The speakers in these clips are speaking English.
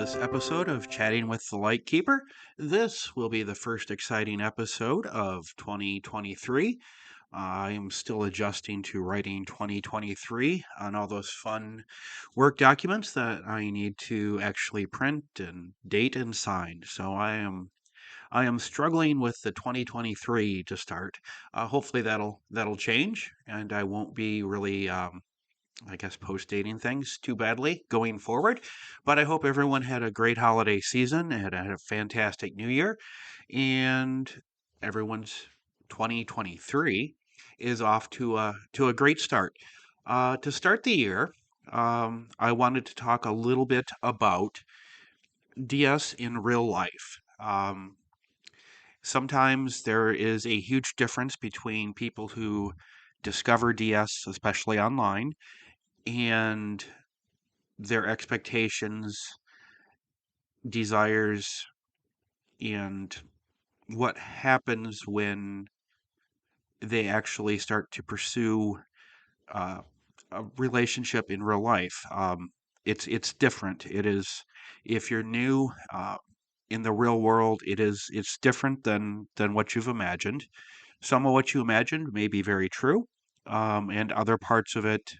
this episode of Chatting with the Lightkeeper. This will be the first exciting episode of 2023. I'm still adjusting to writing 2023 on all those fun work documents that I need to actually print and date and sign. So I am struggling with the 2023 to start. Hopefully that'll change, and I won't be really I guess, post dating things too badly going forward. But I hope everyone had a great holiday season and had a fantastic new year. And everyone's 2023 is off to a great start. To start the year, I wanted to talk a little bit about DS in real life. Sometimes there is a huge difference between people who discover DS, especially online, and their expectations, desires, and what happens when they actually start to pursue uh, a relationship in real life. It's different. It is if you're new in the real world, it's different than what you've imagined. Some of what you imagined may be very true, and other parts of it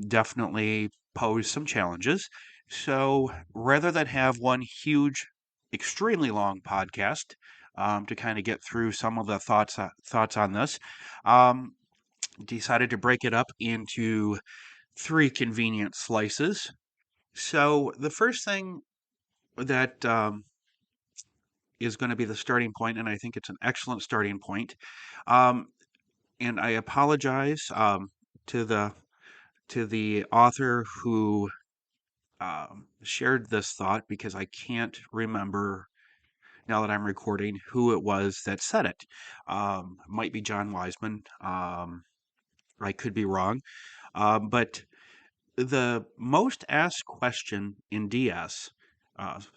definitely pose some challenges. So rather than have one huge, extremely long podcast to kind of get through some of the thoughts on this, um, decided to break it up into three convenient slices. So the first thing that is going to be the starting point, and I think it's an excellent starting point. Um, and I apologize to the author who shared this thought because I can't remember now that I'm recording who it was that said it. Might be John Wiseman. I could be wrong. But the most asked question in DS,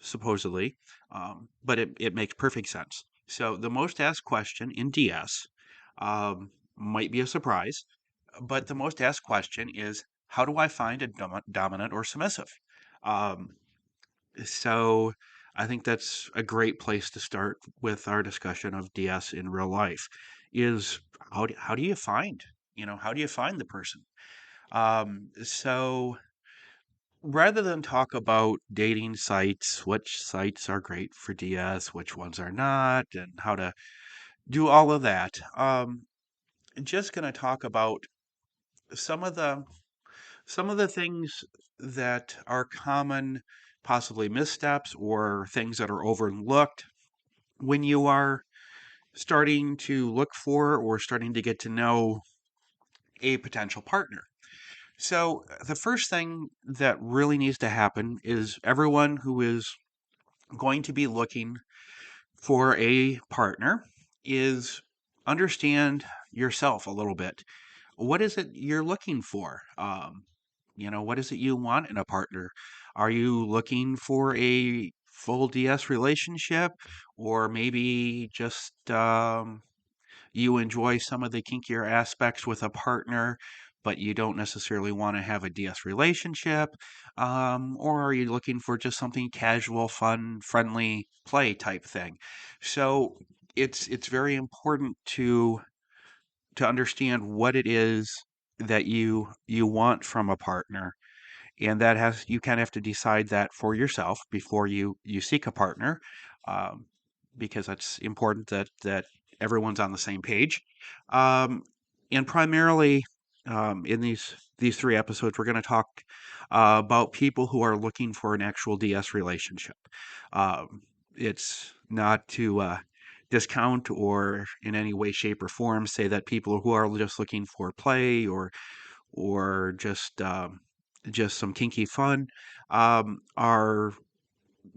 supposedly, but it makes perfect sense. So the most asked question in DS might be a surprise, but the most asked question is, how do I find a dominant or submissive? Um, so I think that's a great place to start with our discussion of DS in real life is how do you find, how do you find the person? So rather than talk about dating sites, which sites are great for DS, which ones are not, and how to do all of that, just going to talk about some of the some of the things that are common, possibly missteps or things that are overlooked when you are starting to look for or starting to get to know a potential partner. So, the first thing that really needs to happen is everyone who is going to be looking for a partner is understand yourself a little bit. What is it you're looking for? What is it you want in a partner? Are you looking for a full DS relationship, or maybe just you enjoy some of the kinkier aspects with a partner, but you don't necessarily want to have a DS relationship? Or are you looking for just something casual, fun, friendly play type thing? So it's very important to understand what it is that you want from a partner, and that has you kind of have to decide that for yourself before you seek a partner, um, because it's important that everyone's on the same page. um, and primarily in these three episodes we're going to talk about people who are looking for an actual DS relationship. It's not to discount or in any way shape or form say that people who are just looking for play or just some kinky fun are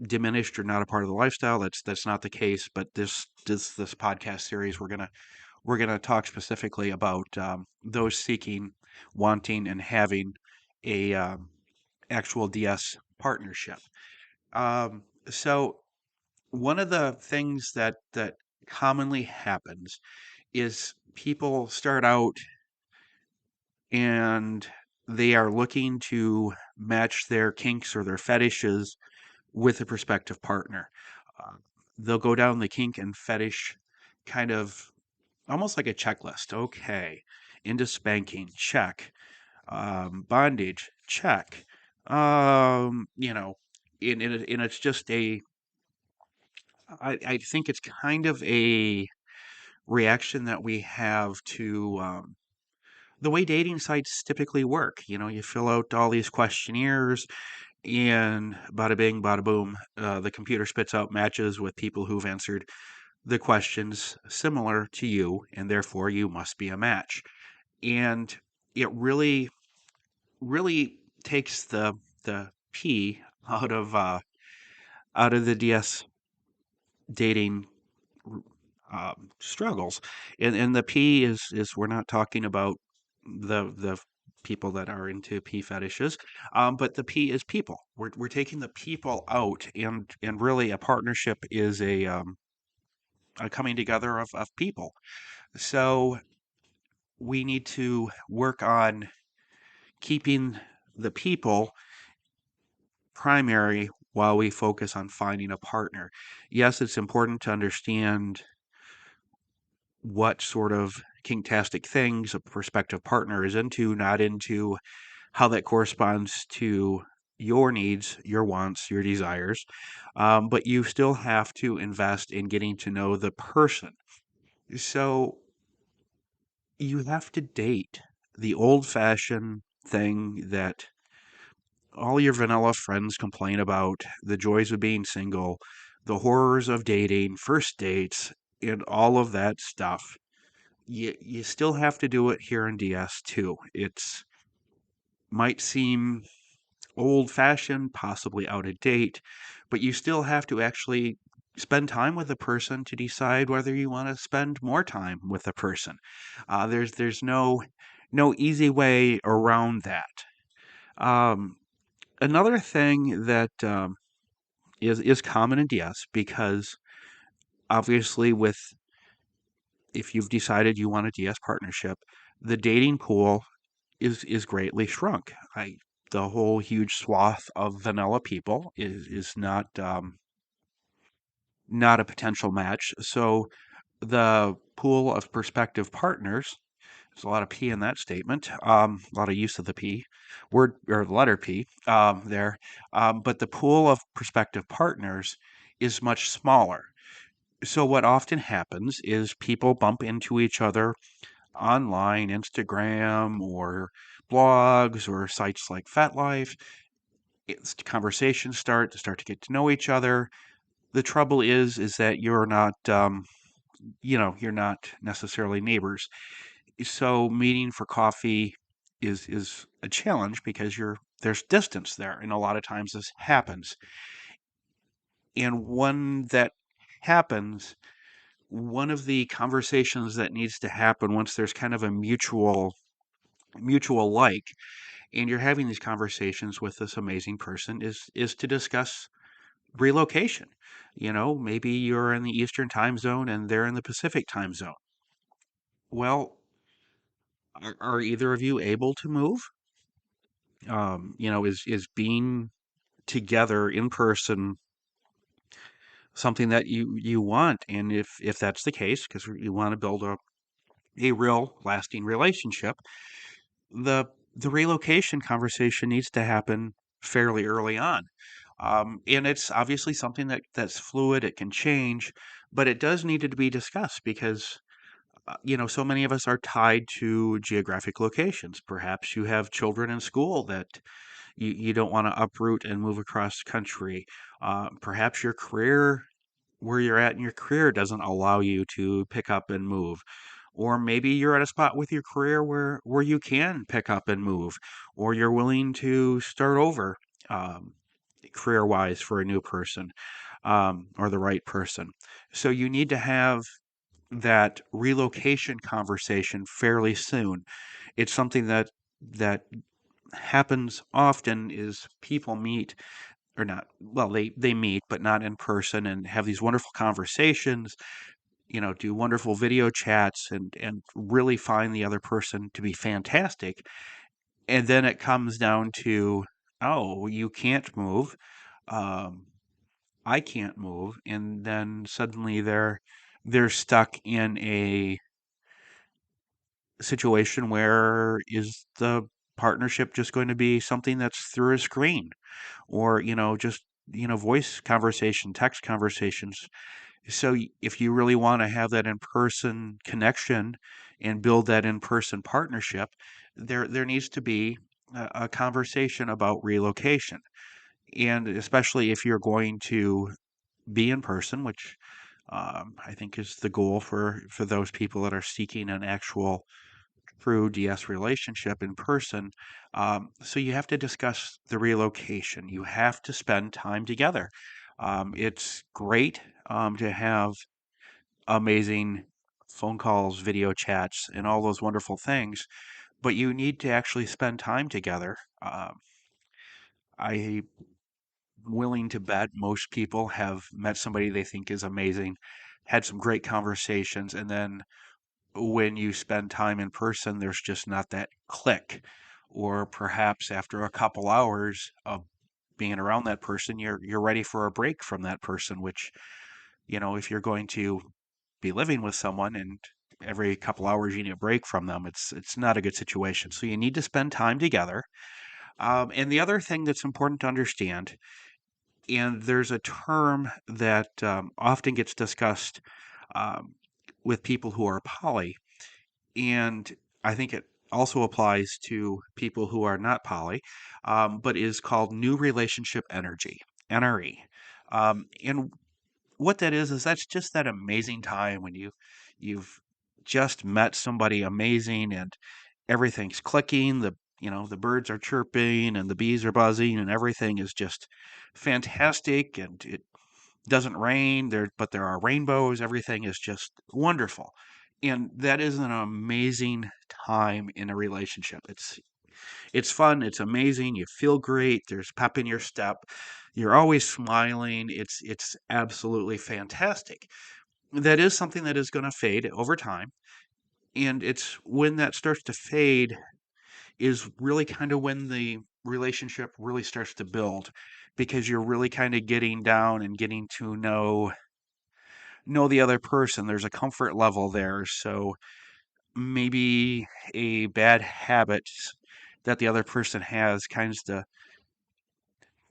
diminished or not a part of the lifestyle. That's not the case. But this podcast series we're gonna talk specifically about those seeking, wanting, and having a actual DS partnership. So one of the things that commonly happens is people start out and they are looking to match their kinks or their fetishes with a prospective partner. Uh, they'll go down the kink and fetish kind of almost like a checklist. Okay, into spanking, check. Bondage, check. You know, and it's just I think it's kind of a reaction that we have to the way dating sites typically work. You know, you fill out all these questionnaires, and bada bing, bada boom, the computer spits out matches with people who've answered the questions similar to you, and therefore you must be a match. And it really takes the P out of the DS dating struggles, and the P is we're not talking about the people that are into P fetishes, but the P is people. We're taking the people out, and really a partnership is a coming together of people. So we need to work on keeping the people primary while we focus on finding a partner. Yes, it's important to understand what sort of kinktastic things a prospective partner is into, not into how that corresponds to your needs, your wants, your desires. But you still have to invest in getting to know the person. So you have to date the old fashioned thing that all your vanilla friends complain about, the joys of being single, the horrors of dating, first dates, and all of that stuff. You still have to do it here in DS too. It's might seem old fashioned, possibly out of date, but you still have to actually spend time with a person to decide whether you want to spend more time with a person. There's no easy way around that. Um, Another thing that is common in DS because obviously with if you've decided you want a DS partnership, the dating pool is greatly shrunk. The whole huge swath of vanilla people is not a potential match. So the pool of prospective partners, there's a lot of P in that statement, a lot of use of the P word or letter P there. But the pool of prospective partners is much smaller. So what often happens is people bump into each other online, Instagram or blogs or sites like FetLife. It's conversations start to get to know each other. The trouble is that you're not you're not necessarily neighbors. So meeting for coffee is a challenge because there's distance there, and a lot of times this happens. And when that happens, one of the conversations that needs to happen once there's kind of a mutual like, and you're having these conversations with this amazing person is to discuss relocation. You know, maybe you're in the Eastern time zone and they're in the Pacific time zone. Well, are either of you able to move? Is being together in person something that you want? And if that's the case, because you want to build a real lasting relationship, the the relocation conversation needs to happen fairly early on. And it's obviously something that's fluid, it can change, but it does need to be discussed because so many of us are tied to geographic locations. Perhaps you have children in school that you don't want to uproot and move across country. Perhaps your career, where you're at in your career, doesn't allow you to pick up and move. Or maybe you're at a spot with your career where you can pick up and move, or you're willing to start over um, career wise for a new person or the right person. So you need to have that relocation conversation fairly soon. It's something that happens often is people meet or not well they meet but not in person and have these wonderful conversations, do wonderful video chats and really find the other person to be fantastic. And then it comes down to, oh, you can't move. I can't move, and then suddenly they're stuck in a situation where is the partnership just going to be something that's through a screen or just voice conversation, text conversations. So if you really want to have that in-person connection and build that in-person partnership, there needs to be a conversation about relocation. And especially if you're going to be in person, which I think is the goal for those people that are seeking an actual true DS relationship in person. So you have to discuss the relocation. You have to spend time together. It's great to have amazing phone calls, video chats, and all those wonderful things, but you need to actually spend time together. I'm willing to bet most people have met somebody they think is amazing, had some great conversations, and then when you spend time in person, there's just not that click. Or perhaps after a couple hours of being around that person, you're ready for a break from that person, which, if you're going to be living with someone and every couple hours you need a break from them, it's not a good situation. So you need to spend time together. And the other thing that's important to understand, and there's a term that often gets discussed um, with people who are poly, and I think it also applies to people who are not poly, but is called new relationship energy, NRE. And what that is that's just that amazing time when you've just met somebody amazing and everything's clicking, the birds are chirping and the bees are buzzing and everything is just fantastic, and it doesn't rain there, but there are rainbows. Everything is just wonderful. And that is an amazing time in a relationship. It's fun, it's amazing, you feel great, there's pep in your step. You're always smiling. It's absolutely fantastic. That is something that is going to fade over time, and it's when that starts to fade is really kind of when the relationship really starts to build, because you're really kind of getting down and getting to know the other person. There's a comfort level there. So maybe a bad habit that the other person has kinds of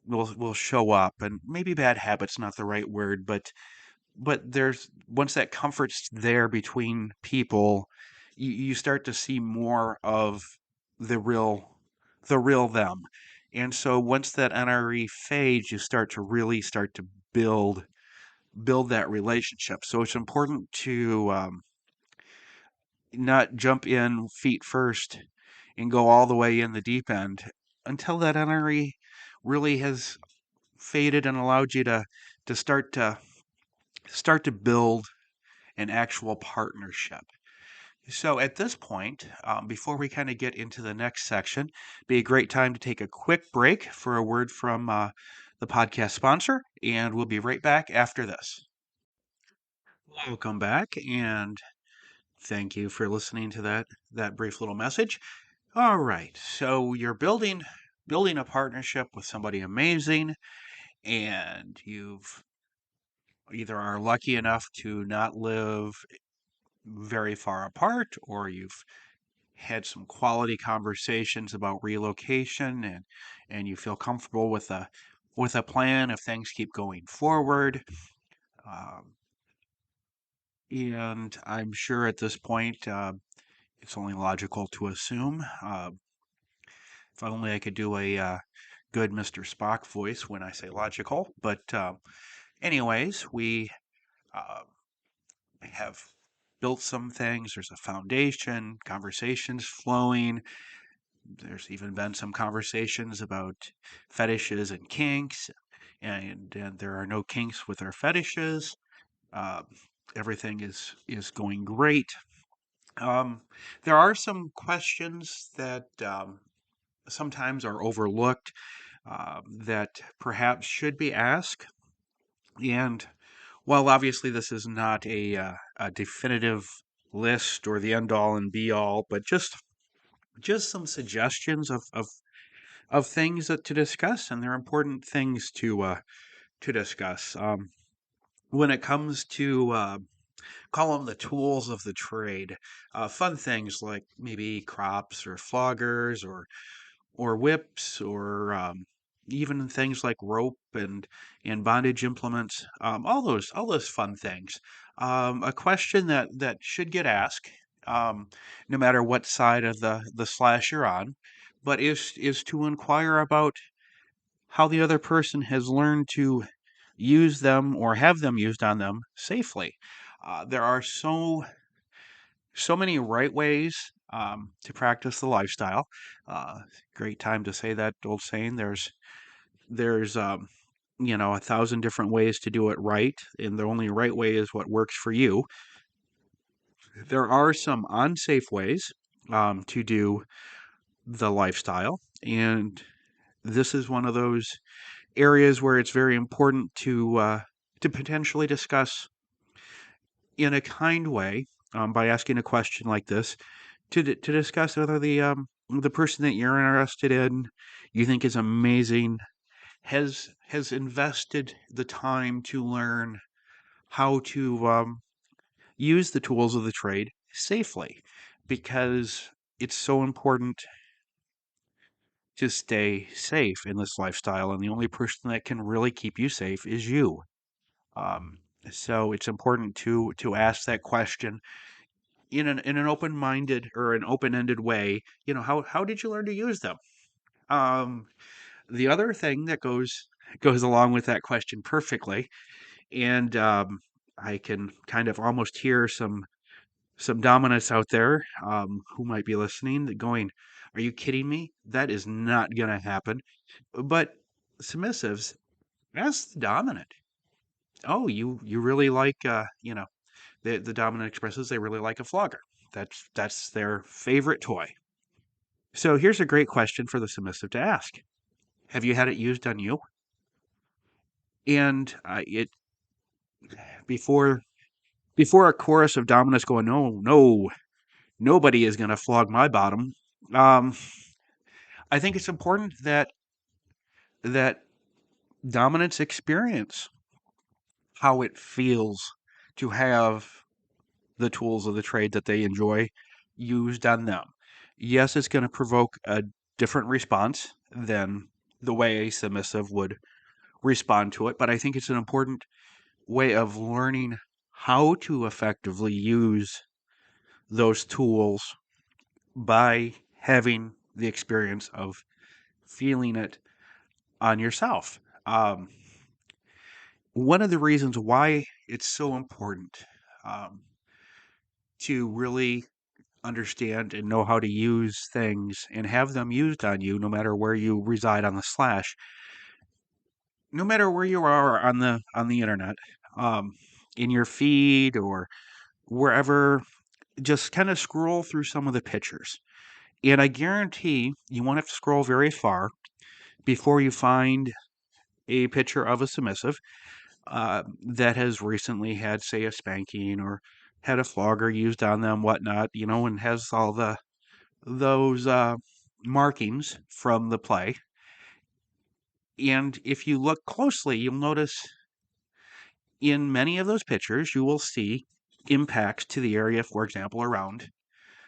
will show up, and maybe bad habit's not the right word, but there's once that comfort's there between people, you start to see more of the real them. And so once that NRE fades, you start to build that relationship. So it's important to not jump in feet first and go all the way in the deep end until that NRE really has faded and allowed you to start to build an actual partnership. So at this point, before we kind of get into the next section, be a great time to take a quick break for a word from the podcast sponsor, and we'll be right back after this. Welcome back, and thank you for listening to that brief little message. All right, so you're building a partnership with somebody amazing, and you've either are lucky enough to not live very far apart, or you've had some quality conversations about relocation, and you feel comfortable with a plan if things keep going forward. Um, and I'm sure at this point, it's only logical to assume. If only I could do a good Mr. Spock voice when I say logical. But anyways, we uh, have built some things. There's a foundation, conversations flowing. There's even been some conversations about fetishes and kinks, and there are no kinks with our fetishes. Uh, Everything is going great. Um, there are some questions that sometimes are overlooked, that perhaps should be asked. And while obviously this is not a definitive list or the end all and be all, but just some suggestions of things that to discuss, and they're important things to discuss. When it comes to call them the tools of the trade, fun things like maybe crops or floggers or whips or even things like rope and bondage implements, all those fun things. A question that should get asked, no matter what side of the slash you're on, but is to inquire about how the other person has learned to use them or have them used on them safely. There are so many right ways to practice the lifestyle. Great time to say that old saying. There's 1,000 different ways to do it right, and the only right way is what works for you. There are some unsafe ways to do the lifestyle, and this is one of those areas where it's very important to potentially discuss in a kind way by asking a question like this to discuss whether the person that you're interested in you think is amazing has invested the time to learn how to use the tools of the trade safely, because it's so important to stay safe in this lifestyle, and the only person that can really keep you safe is you. Um, so it's important to ask that question in an open-minded or an open-ended way. How did you learn to use them? Um, the other thing that goes along with that question perfectly, and I can kind of almost hear some dominants out there who might be listening that going, "Are you kidding me? That is not gonna happen." But submissives, as the dominant, oh, you really like the dominant expresses they really like a flogger. That's their favorite toy. So here's a great question for the submissive to ask: have you had it used on you? And it before before a chorus of dominants going, "No, no, nobody is going to flog my bottom." Um, I think it's important that dominants experience how it feels to have the tools of the trade that they enjoy used on them. Yes, it's going to provoke a different response than the way a submissive would respond to it, but I think it's an important way of learning how to effectively use those tools by having the experience of feeling it on yourself. One of the reasons why it's so important um, to really understand and know how to use things and have them used on you, no matter where you reside on the slash, no matter where you are on the internet, um, in your feed or wherever, just kind of scroll through some of the pictures. And I guarantee you won't have to scroll very far before you find a picture of a submissive that has recently had, say, a spanking or had a flogger used on them, whatnot, and has all those markings from the play. And if you look closely, you'll notice in many of those pictures, you will see impacts to the area, for example, around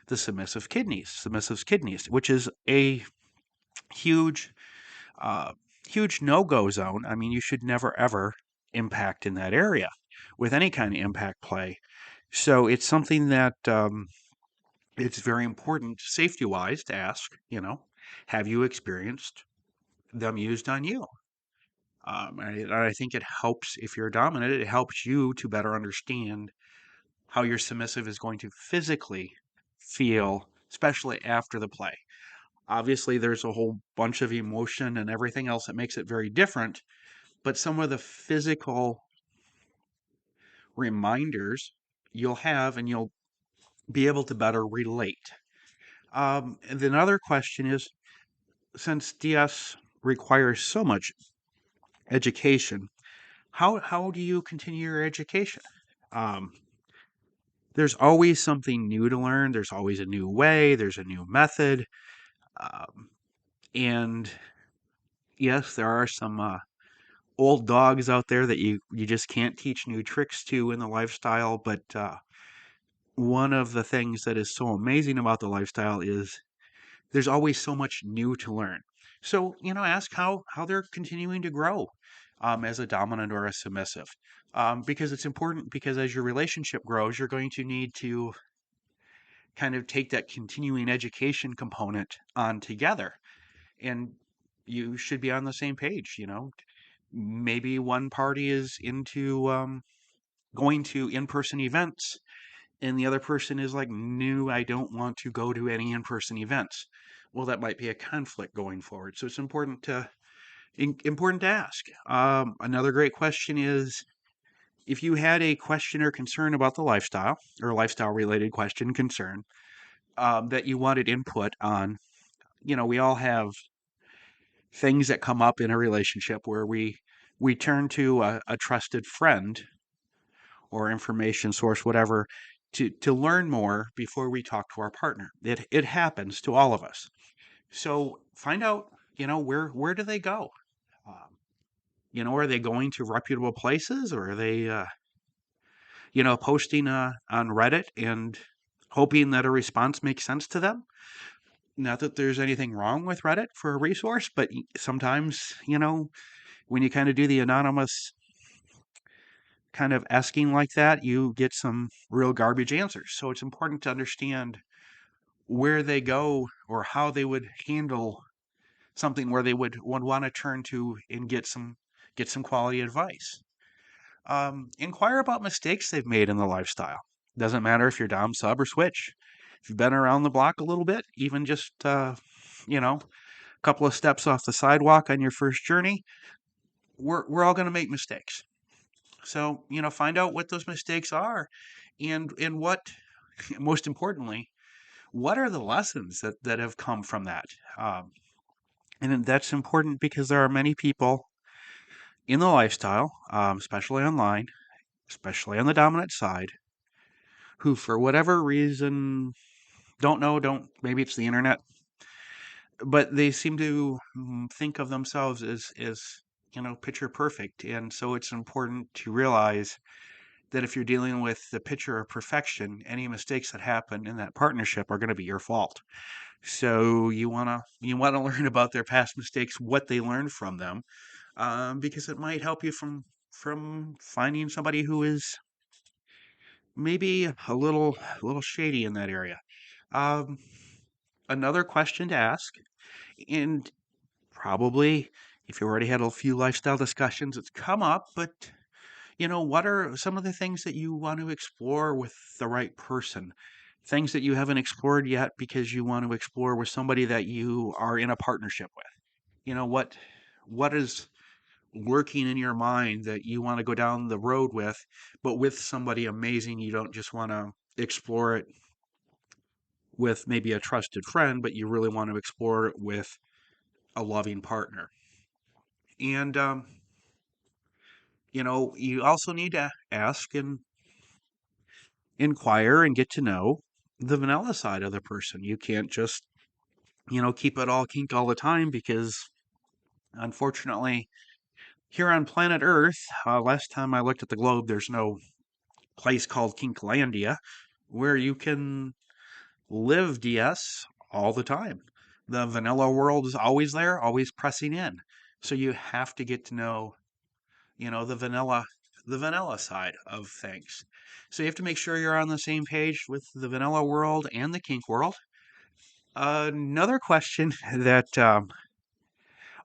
the submissive's kidneys, which is a huge, uh, huge no-go zone. I mean, you should never ever impact in that area with any kind of impact play. So it's something that it's very important, safety-wise, to ask. Have you experienced them used on you? I think it helps if you're dominant. It helps you to better understand how your submissive is going to physically feel, especially after the play. Obviously, there's a whole bunch of emotion and everything else that makes it very different, but some of the physical reminders you'll have and you'll be able to better relate. And another question is, since DS requires so much education, how do you continue your education? Um, there's always something new to learn. There's always a new way. There's a new method. Um, and yes, there are some old dogs out there that you just can't teach new tricks to in the lifestyle. But one of the things that is so amazing about the lifestyle is there's always so much new to learn. So, ask how they're continuing to grow as a dominant or a submissive. Because it's important, because as your relationship grows, you're going to need to kind of take that continuing education component on together. And you should be on the same page. Maybe one party is into going to in-person events, and the other person is like, no, I don't want to go to any in-person events. Well, that might be a conflict going forward. So it's important to ask. Another great question is, if you had a question or concern about the lifestyle, or lifestyle related question concern, that you wanted input on, we all have things that come up in a relationship where we turn to a trusted friend or information source, whatever, to learn more before we talk to our partner. It happens to all of us. So find out, where do they go? Um, are they going to reputable places, or are they, posting on Reddit and hoping that a response makes sense to them? Not that there's anything wrong with Reddit for a resource, but sometimes, when you kind of do the anonymous kind of asking like that, you get some real garbage answers. So it's important to understand where they go or how they would handle something where they would want to turn to and get some quality advice. Inquire about mistakes they've made in the lifestyle. Doesn't matter if you're dom, sub, or switch. If you've been around the block a little bit, even just a couple of steps off the sidewalk on your first journey, we're all going to make mistakes. So, find out what those mistakes are, and what, most importantly, what are the lessons that have come from that? And that's important because there are many people in the lifestyle, especially online, especially on the dominant side, who, for whatever reason, don't, maybe it's the internet, but they seem to think of themselves as picture perfect. And so it's important to realize that if you're dealing with the picture of perfection, any mistakes that happen in that partnership are going to be your fault. So you wanna learn about their past mistakes, what they learned from them, because it might help you from finding somebody who is maybe a little shady in that area. Um, Another question to ask, and probably if you already had a few lifestyle discussions, it's come up, but what are some of the things that you want to explore with the right person? Things that you haven't explored yet because you want to explore with somebody that you are in a partnership with. What is lurking in your mind that you want to go down the road with, but with somebody amazing. You don't just want to explore it with maybe a trusted friend, but you really want to explore it with a loving partner. And you also need to ask and inquire and get to know the vanilla side of the person. You can't just, keep it all kink all the time, because unfortunately, here on planet Earth, last time I looked at the globe, there's no place called Kinklandia where you can live DS all the time. The vanilla world is always there, always pressing in. So you have to get to know, the vanilla side of things. So you have to make sure you're on the same page with the vanilla world and the kink world. Another question that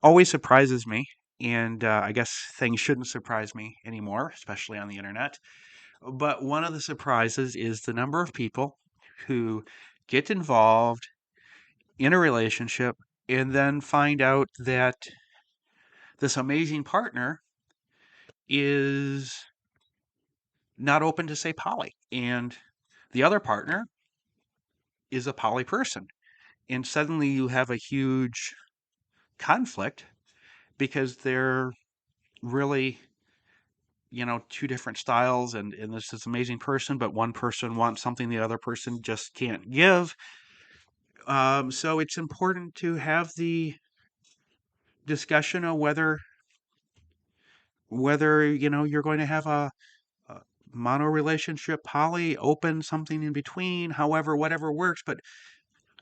always surprises me, and I guess things shouldn't surprise me anymore, especially on the internet. But one of the surprises is the number of people who get involved in a relationship and then find out that this amazing partner is not open to, say, poly, and the other partner is a poly person. And suddenly you have a huge conflict because they're really, two different styles, and this amazing person, but one person wants something the other person just can't give. So it's important to have the discussion of whether whether, you're going to have a mono relationship, poly, open, something in between, however, whatever works. But,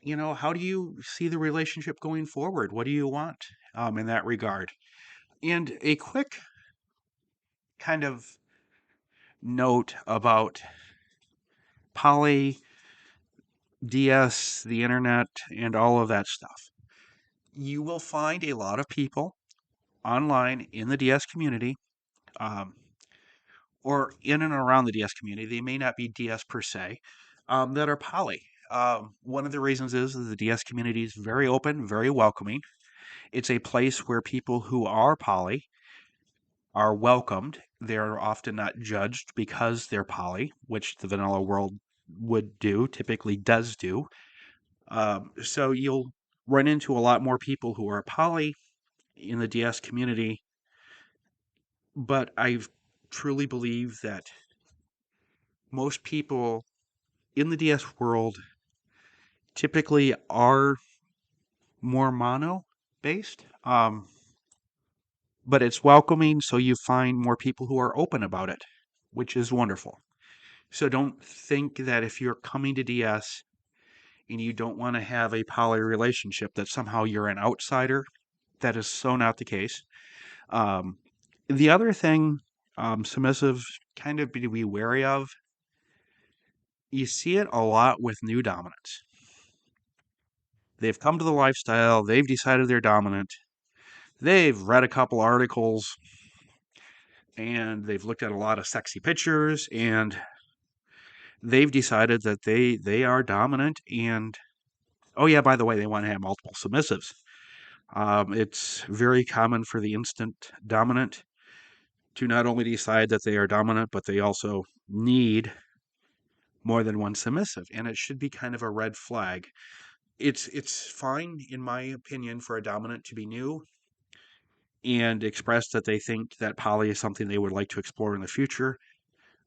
how do you see the relationship going forward? What do you want in that regard? And a quick kind of note about poly, DS, the internet, and all of that stuff. You will find a lot of people online in the DS community, um, or in and around the DS community. They may not be DS per se, that are poly. One of the reasons is that the DS community is very open, very welcoming. It's a place where people who are poly are welcomed. They're often not judged because they're poly, which the vanilla world would do, typically does do. So you'll run into a lot more people who are poly in the DS community, but I truly believe that most people in the DS world typically are more mono based. But it's welcoming, so you find more people who are open about it, which is wonderful. So don't think that if you're coming to DS and you don't want to have a poly relationship, that somehow you're an outsider. That is so not the case. Um, the other thing, submissive kind of be wary of, you see it a lot with new dominants. They've come to the lifestyle, they've decided they're dominant, they've read a couple articles, and they've looked at a lot of sexy pictures, and they've decided that they are dominant. And oh yeah, by the way, they want to have multiple submissives. It's very common for the instant dominant to not only decide that they are dominant, but they also need more than one submissive, and it should be kind of a red flag. It's fine, in my opinion, for a dominant to be new and express that they think that poly is something they would like to explore in the future.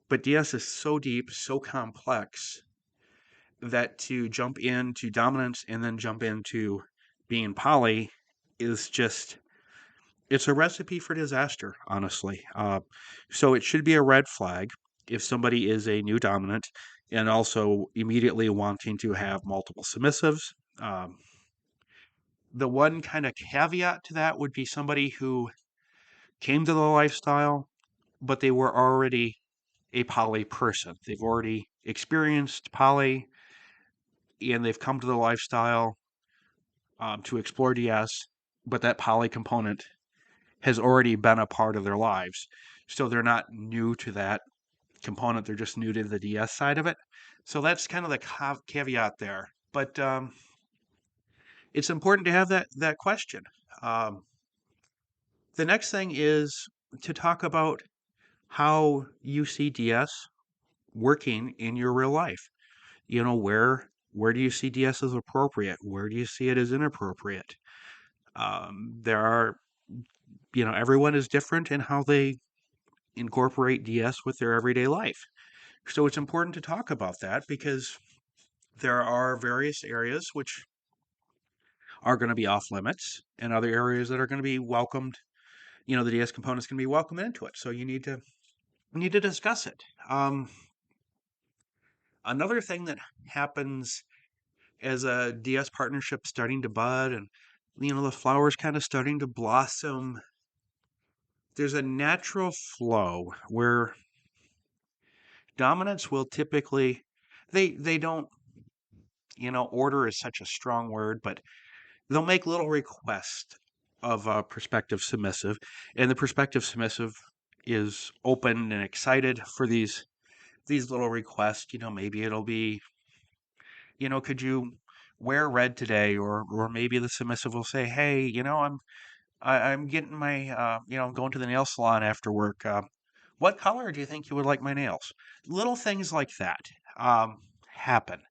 But DS is so deep, so complex, that to jump into dominance and then jump into being poly is just, it's a recipe for disaster, honestly. So it should be a red flag if somebody is a new dominant and also immediately wanting to have multiple submissives. Um, the one kind of caveat to that would be somebody who came to the lifestyle, but they were already a poly person. They've already experienced poly and they've come to the lifestyle to explore DS, but that poly component has already been a part of their lives. So they're not new to that component, they're just new to the DS side of it. So that's kind of the caveat there. But it's important to have that question. Um, the next thing is to talk about how you see DS working in your real life. Where do you see DS as appropriate? Where do you see it as inappropriate? There are, everyone is different in how they incorporate DS with their everyday life. So it's important to talk about that because there are various areas which are going to be off limits and other areas that are going to be welcomed. The DS components can be welcomed into it. So you need to discuss it. Another thing that happens as a DS partnership starting to bud and the flowers kind of starting to blossom, there's a natural flow where dominants will typically, they don't, order is such a strong word, but they'll make little requests of a prospective submissive, and the prospective submissive is open and excited for these little requests. Maybe it'll be, could you wear red today, or maybe the submissive will say, hey, I'm getting my going to the nail salon after work. What color do you think you would like my nails? Little things like that happen,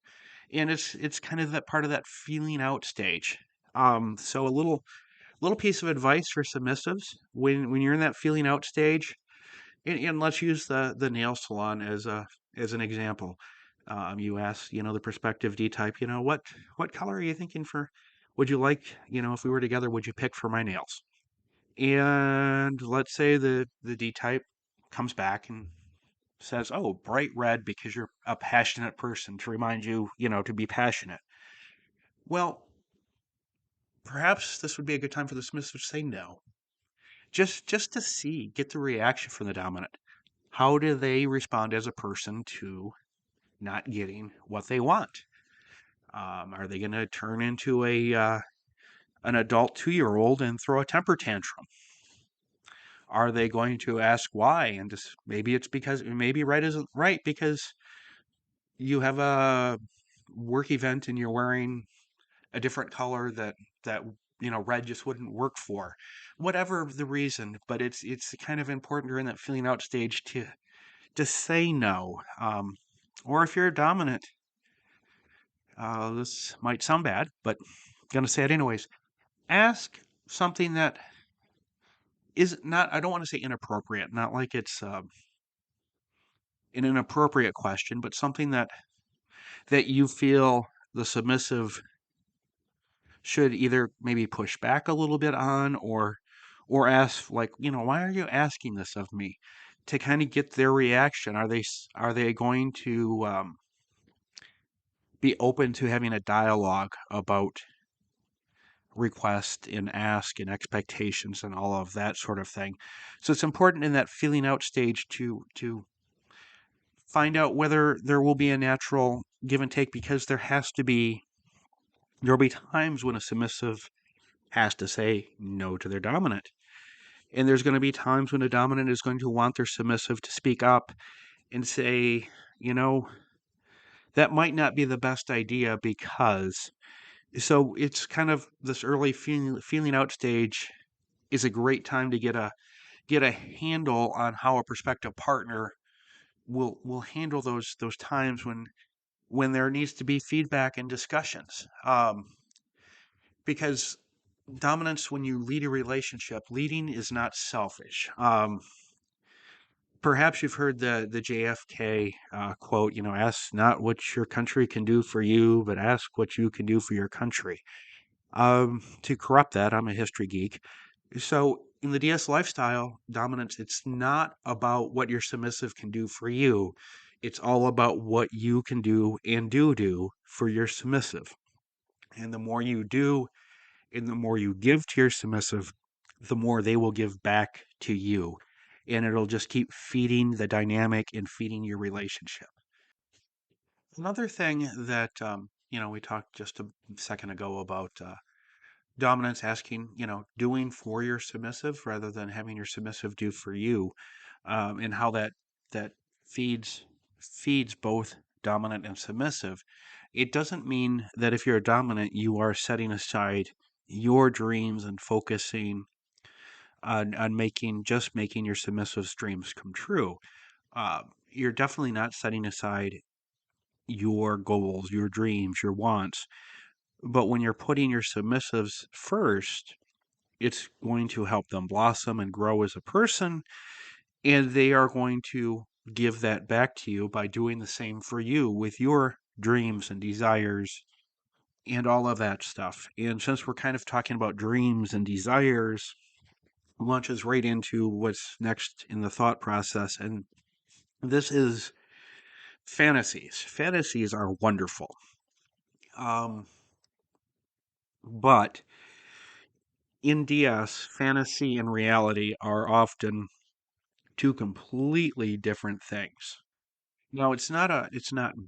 and it's kind of that part of that feeling out stage. So a little piece of advice for submissives when you're in that feeling out stage, and let's use the nail salon as an example. You ask, the prospective D type, what color are you thinking for? Would you like, if we were together, would you pick for my nails? And let's say the D type comes back and says, "Oh, bright red because you're a passionate person," to remind you, to be passionate. Well, perhaps this would be a good time for the submissive to say no. Just to see, get the reaction from the dominant. How do they respond as a person to not getting what they want? Are they going to turn into a an adult 2-year-old and throw a temper tantrum? Are they going to ask why? And just maybe it's because maybe right isn't right because you have a work event and you're wearing a different color that red just wouldn't work for. Whatever the reason, but it's kind of important during that feeling out stage to say no. Or if you're dominant, this might sound bad, but I'm gonna say it anyways. Ask something that is not, I don't want to say inappropriate, not like it's an inappropriate question, but something that you feel the submissive should either maybe push back a little bit on or ask like, why are you asking this of me? To kind of get their reaction. Are they going to be open to having a dialogue about request and ask and expectations and all of that sort of thing? So it's important in that feeling out stage to find out whether there will be a natural give and take, because there'll be times when a submissive has to say no to their dominant. And there's going to be times when a dominant is going to want their submissive to speak up and say, you know, that might not be the best idea because. So it's kind of this early feeling out stage is a great time to get a handle on how a prospective partner will handle those times when there needs to be feedback and discussions. Because dominance, when you lead a relationship, leading is not selfish. Perhaps you've heard the JFK quote, ask not what your country can do for you, but ask what you can do for your country. To corrupt that, I'm a history geek. So in the DS lifestyle, dominance, it's not about what your submissive can do for you. It's all about what you can do and do for your submissive. And the more you do and the more you give to your submissive, the more they will give back to you. And it'll just keep feeding the dynamic and feeding your relationship. Another thing that, we talked just a second ago about dominance asking, doing for your submissive rather than having your submissive do for you, and how that feeds both dominant and submissive. It doesn't mean that if you're a dominant, you are setting aside your dreams and focusing on making your submissive's dreams come true. You're definitely not setting aside your goals, your dreams, your wants. But when you're putting your submissives first, it's going to help them blossom and grow as a person, and they are going to give that back to you by doing the same for you with your dreams and desires and all of that stuff. And since we're kind of talking about dreams and desires, launches right into what's next in the thought process, and this is fantasies. Fantasies are wonderful. But in DS, fantasy and reality are often two completely different things. Now, it's not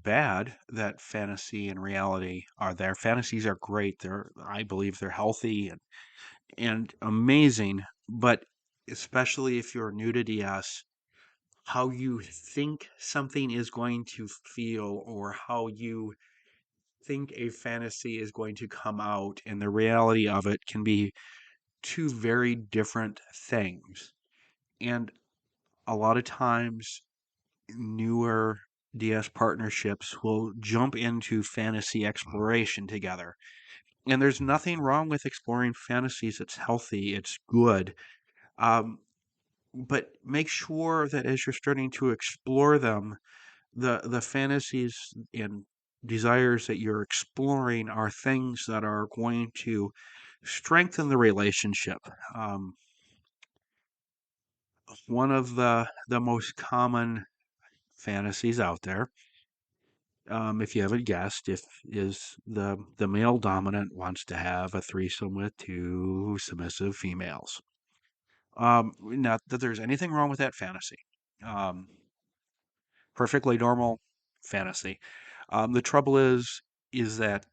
bad that fantasy and reality are there. Fantasies are great. I believe they're healthy and amazing, but especially if you're new to DS, how you think something is going to feel or how you think a fantasy is going to come out and the reality of it can be two very different things. And a lot of times, newer DS partnerships will jump into fantasy exploration together. And there's nothing wrong with exploring fantasies. It's healthy, it's good. Um, but make sure that as you're starting to explore them, the fantasies and desires that you're exploring are things that are going to strengthen the relationship. Um, one of the most common fantasies out there, if you haven't guessed, if is the male dominant wants to have a threesome with two submissive females. Not that there's anything wrong with that fantasy. Um, Perfectly normal fantasy. The trouble is that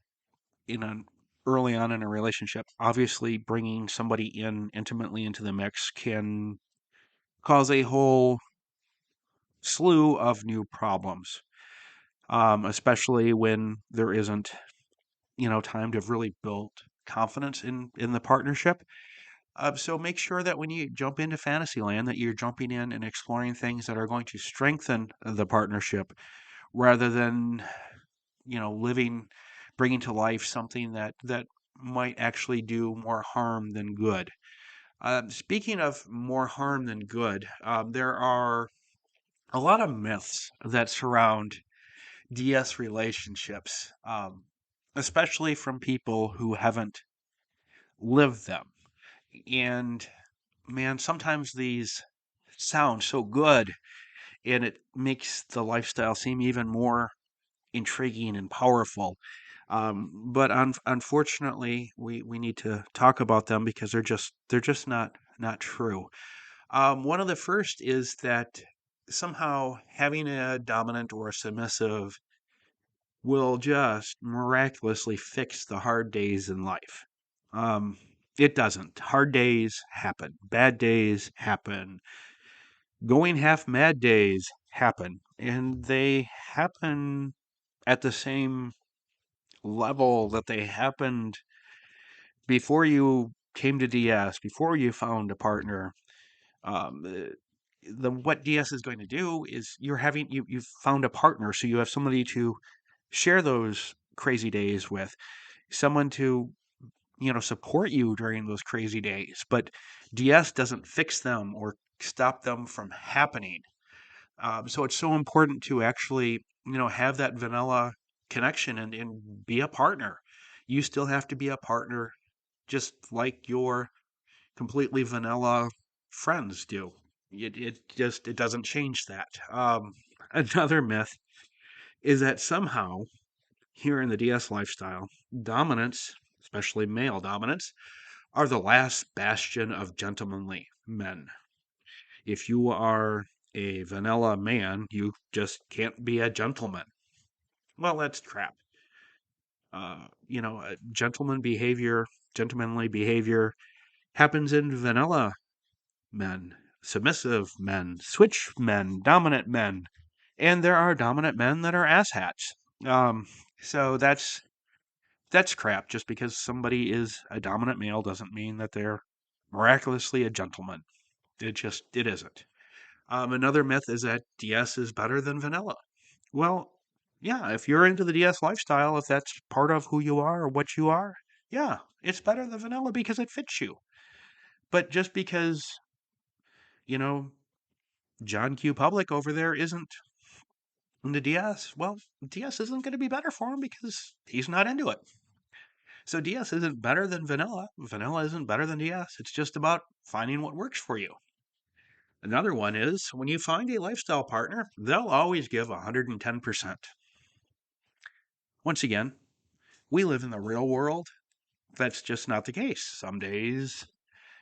in an early on in a relationship, obviously bringing somebody in intimately into the mix can cause a whole slew of new problems, especially when there isn't, time to have really build confidence in the partnership. So make sure that when you jump into Fantasyland, that you're jumping in and exploring things that are going to strengthen the partnership rather than, bringing to life something that might actually do more harm than good. Speaking of more harm than good, there are a lot of myths that surround DS relationships, especially from people who haven't lived them. And man, sometimes these sound so good and it makes the lifestyle seem even more intriguing and powerful. But unfortunately, we need to talk about them because they're just not true. One of the first is that somehow having a dominant or a submissive will just miraculously fix the hard days in life. Um, it doesn't. Hard days happen. Bad days happen. Going half mad days happen. And they happen at the same level that they happened before you came to DS, before you found a partner. The what DS is going to do is you've found a partner, so you have somebody to share those crazy days with, someone to support you during those crazy days. But DS doesn't fix them or stop them from happening. So it's so important to actually have that vanilla connection and be a partner. You still have to be a partner, just like your completely vanilla friends do. It doesn't change that. Another myth is that somehow here in the DS lifestyle, dominance, especially male dominance, are the last bastion of gentlemanly men. If you are a vanilla man, you just can't be a gentleman. Well, that's crap. Gentlemanly behavior happens in vanilla men, submissive men, switch men, dominant men, and there are dominant men that are asshats. So that's crap. Just because somebody is a dominant male doesn't mean that they're miraculously a gentleman. It isn't. Another myth is that DS is better than vanilla. Well, yeah, if you're into the DS lifestyle, if that's part of who you are or what you are, yeah, it's better than vanilla because it fits you. But just because, you know, John Q. Public over there isn't into DS, well, DS isn't going to be better for him because he's not into it. So DS isn't better than vanilla. Vanilla isn't better than DS. It's just about finding what works for you. Another one is when you find a lifestyle partner, they'll always give 110%. Once again, we live in the real world. That's just not the case. Some days,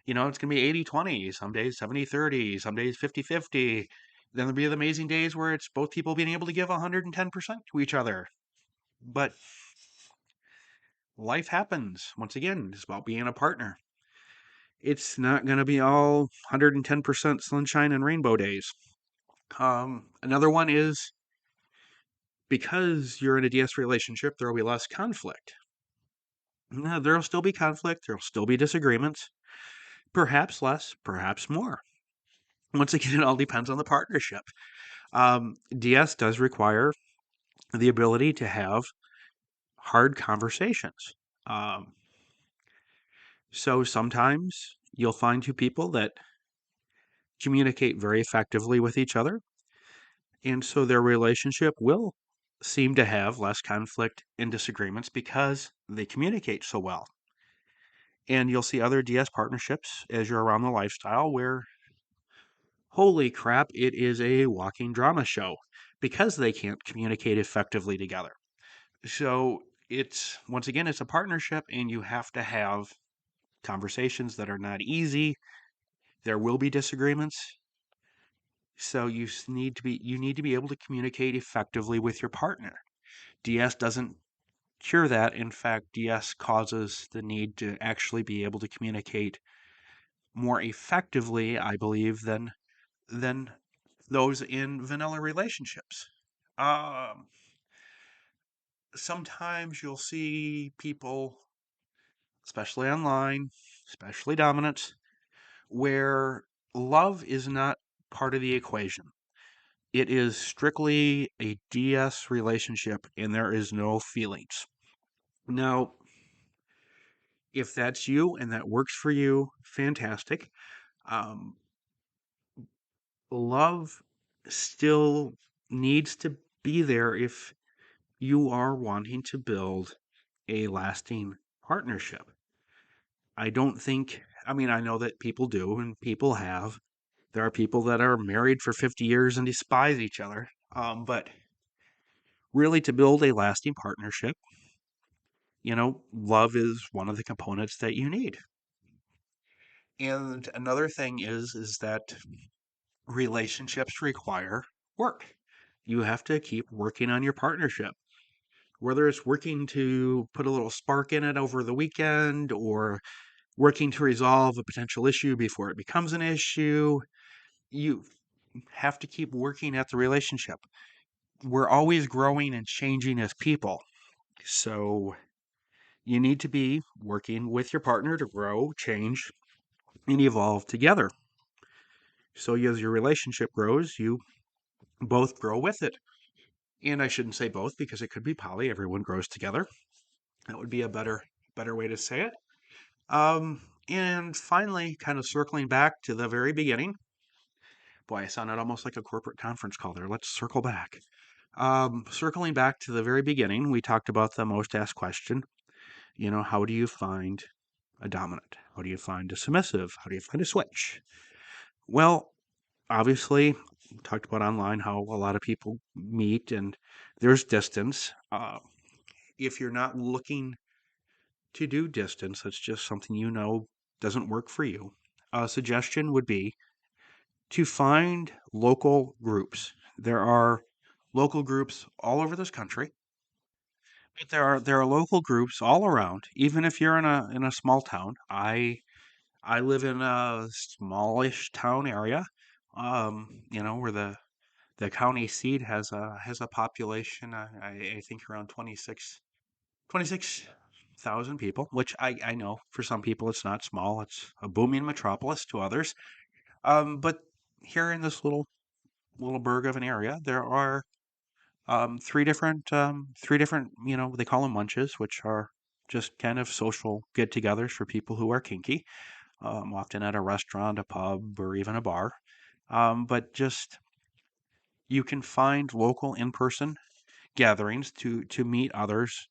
it's going to be 80-20. Some days 70-30. Some days 50-50. Then there'll be the amazing days where it's both people being able to give 110% to each other. But life happens. Once again, it's about being a partner. It's not going to be all 110% sunshine and rainbow days. Another one is because you're in a DS relationship, there will be less conflict. Now, there'll still be conflict, there'll still be disagreements, perhaps less, perhaps more. Once again, it all depends on the partnership. DS does require the ability to have hard conversations. Um, so sometimes you'll find two people that communicate very effectively with each other, and so their relationship will seem to have less conflict and disagreements because they communicate so well. And you'll see other DS partnerships as you're around the lifestyle where Holy crap, it is a walking drama show because they can't communicate effectively together. So it's, once again, it's a partnership, and you have to have conversations that are not easy. There will be disagreements. So you need to be able to communicate effectively with your partner. DS doesn't cure that. In fact, DS causes the need to actually be able to communicate more effectively, I believe, than those in vanilla relationships. Um, Sometimes you'll see people, especially online, especially dominants, where love is not part of the equation. It is strictly a DS relationship, and there is no feelings. Now, if that's you and that works for you, fantastic. Um, Love still needs to be there if you are wanting to build a lasting partnership. I don't think, I mean, I know that people do and people have. There are people that are married for 50 years and despise each other. But really, to build a lasting partnership, love is one of the components that you need. And another thing is that relationships require work. You have to keep working on your partnership, whether it's working to put a little spark in it over the weekend or working to resolve a potential issue before it becomes an issue. You have to keep working at the relationship. We're always growing and changing as people. So you need to be working with your partner to grow, change, and evolve together. So as your relationship grows, you both grow with it. And I shouldn't say both because it could be poly. Everyone grows together. That would be a better way to say it. And finally, kind of circling back to the very beginning. Boy, I sounded almost like a corporate conference call there. Let's circle back. Circling back to the very beginning, we talked about the most asked question. How do you find a dominant? How do you find a submissive? How do you find a switch? Well, obviously, we talked about online how a lot of people meet and there's distance. If you're not looking to do distance, that's just something doesn't work for you. A suggestion would be to find local groups. There are local groups all over this country. But there are local groups all around. Even if you're in a small town, I live in a smallish town area. Where the county seat has a population. I think around 26,000 people, which I know for some people it's not small. It's a booming metropolis to others. But here in this little burg of an area, there are three different, they call them munches, which are just kind of social get-togethers for people who are kinky, often at a restaurant, a pub, or even a bar. But just you can find local in-person gatherings to meet others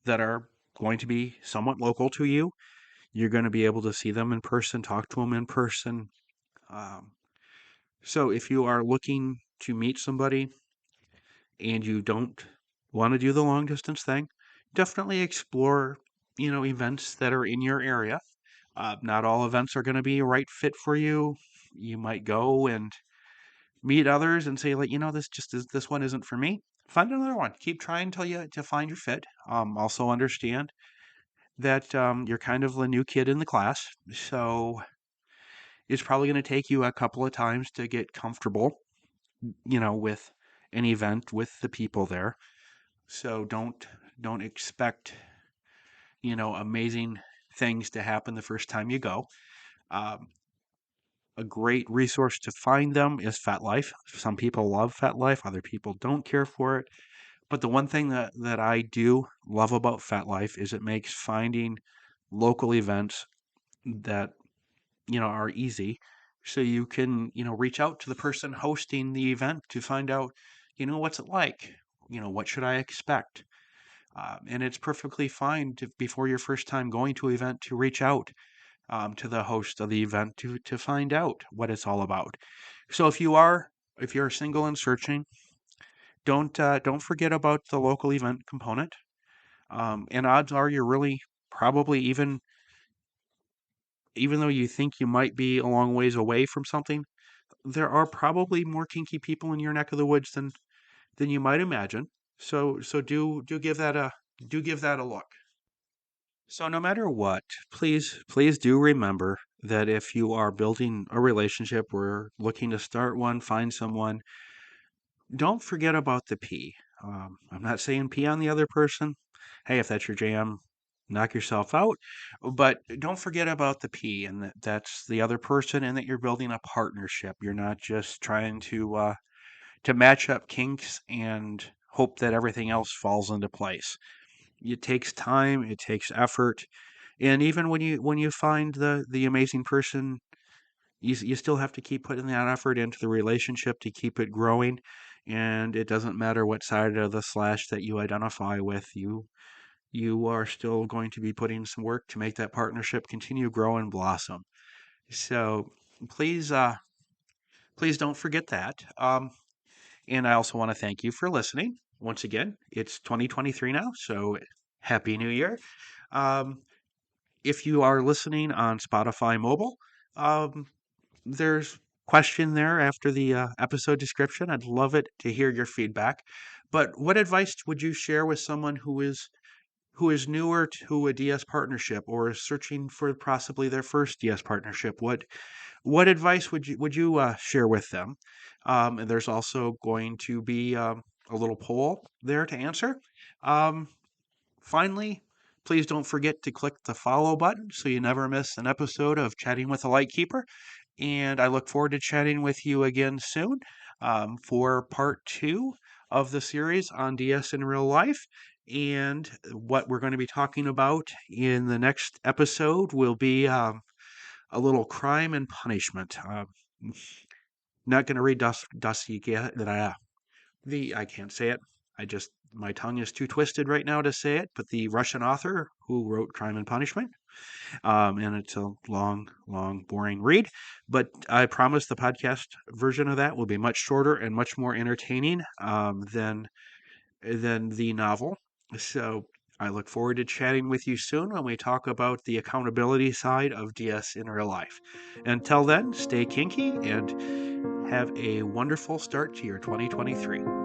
that are going to be somewhat local to you. You're going to be able to see them in person, talk to them in person. Um, so if you are looking to meet somebody and you don't want to do the long distance thing, definitely explore, events that are in your area. Not all events are going to be a right fit for you. You might go and meet others and say, like, this one isn't for me. Find another one. Keep trying till you to find your fit. Also understand that you're kind of the new kid in the class, so it's probably going to take you a couple of times to get comfortable, with an event with the people there. So don't expect, amazing things to happen the first time you go. Um, a great resource to find them is FetLife. Some people love FetLife, other people don't care for it. But the one thing that I do love about FetLife is it makes finding local events that, are easy. So you can, reach out to the person hosting the event to find out, what's it like? What should I expect? And it's perfectly fine before your first time going to an event to reach out to the host of the event to find out what it's all about. So if you're single and searching, don't forget about the local event component. And odds are you're really probably even though you think you might be a long ways away from something, there are probably more kinky people in your neck of the woods than you might imagine. So do give that a look. So no matter what, please do remember that if you are building a relationship or looking to start one, find someone, don't forget about the P. I'm not saying pee on the other person. Hey, if that's your jam, knock yourself out. But don't forget about the P, and that's the other person, and that you're building a partnership. You're not just trying to match up kinks and hope that everything else falls into place. It takes time, it takes effort, and even when you find the amazing person, you still have to keep putting that effort into the relationship to keep it growing. And it doesn't matter what side of the slash that you identify with, you are still going to be putting some work to make that partnership continue grow and blossom. So please please don't forget that. And I also want to thank you for listening. Once again, it's 2023 now, so happy new year. um, if you are listening on Spotify mobile, um, there's question there after the episode description. I'd love it to hear your feedback. But what advice would you share with someone who is newer to a DS partnership or is searching for possibly their first DS partnership? What advice would you share with them? And there's also going to be a little poll there to answer. Um, Finally, please don't forget to click the follow button so you never miss an episode of Chatting with a Lightkeeper. And I look forward to chatting with you again soon for part 2 of the series on DS in real life. And what we're going to be talking about in the next episode will be a little crime and punishment. Not going to read I can't say it. My tongue is too twisted right now to say it, but the Russian author who wrote Crime and Punishment. And it's a long, boring read. But I promise the podcast version of that will be much shorter and much more entertaining than the novel. So I look forward to chatting with you soon when we talk about the accountability side of DS in real life. Until then, stay kinky and have a wonderful start to your 2023.